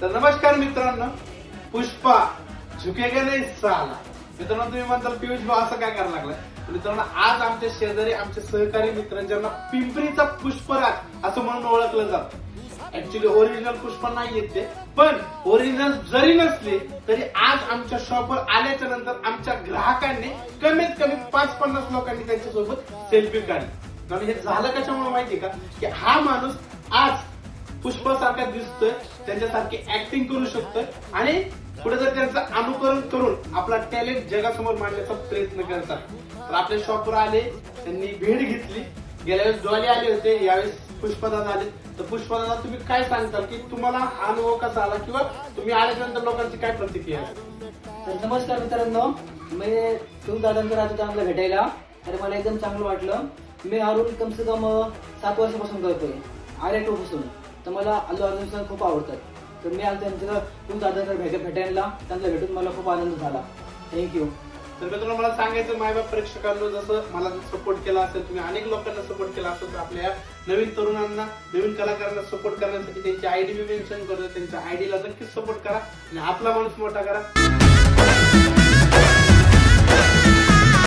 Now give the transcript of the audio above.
तर नमस्कार मित्रांनो, पुष्पा झुकेगा नाही साला. मित्रांनो तुम्ही म्हणताल पियुष भाऊ असं काय करायला लागलाय. मित्रांनो आज आमच्या शेजारी आमचे सहकारी मित्र ज्यांना पिंपरीचा पुष्पराज असं म्हणून ओळखलं जातं. ऍक्च्युली ओरिजिनल पुष्पा नाही येत ते, पण ओरिजिनल जरी नसले तरी आज आमच्या शॉपवर आल्याच्या नंतर आमच्या ग्राहकांनी कमीत कमी 5-50 लोकांनी त्यांच्यासोबत सेल्फी काढली. आणि हे झालं कशामुळे माहितीये का, की हा माणूस आज पुष्पासारखा दिसतोय, त्यांच्यासारखी ऍक्टिंग करू शकतोय आणि पुढे जर त्यांचं अनुकरण करून आपला टॅलेंट जगासमोर मांडण्याचा प्रयत्न करतात. तर आपल्या शॉपवर आले, त्यांनी भेट घेतली. गेल्या वेळेस डॉली आले होते, यावेळेस पुष्पादादा आले. तर पुष्पादादा तुम्ही काय सांगताल की तुम्हाला हा अनुभव कसा आला किंवा तुम्ही आल्यानंतर लोकांची काय प्रतिक्रिया आहे? तर नमस्कार मित्रांनो, मी तुम्ही दादांकडे आलो चांगलं भेटायला. तर मला एकदम चांगलं वाटलं. मी अरुण कम से कम 7 वर्षापासून करतोय आर्या पासून. तर मला अल्लू अर्जुन सर खूप आवडतात. तर मी आज त्यांच्या तुम्ही दादांकडे भेटायला त्यांना भेटून मला खूप आनंद झाला. थँक्यू. तर मित्रांनो मला सांगायचं, मायबाप प्रेक्षकांना जसं मला सपोर्ट केला असेल, तुम्ही अनेक लोकांना सपोर्ट केला असेल, तर आपल्या नवीन तरुणांना, नवीन कलाकारांना सपोर्ट करण्यासाठी त्यांची आयडी मी मेन्शन करतो. त्यांच्या आयडीला नक्कीच सपोर्ट करा आणि आपला माणूस मोठा करा.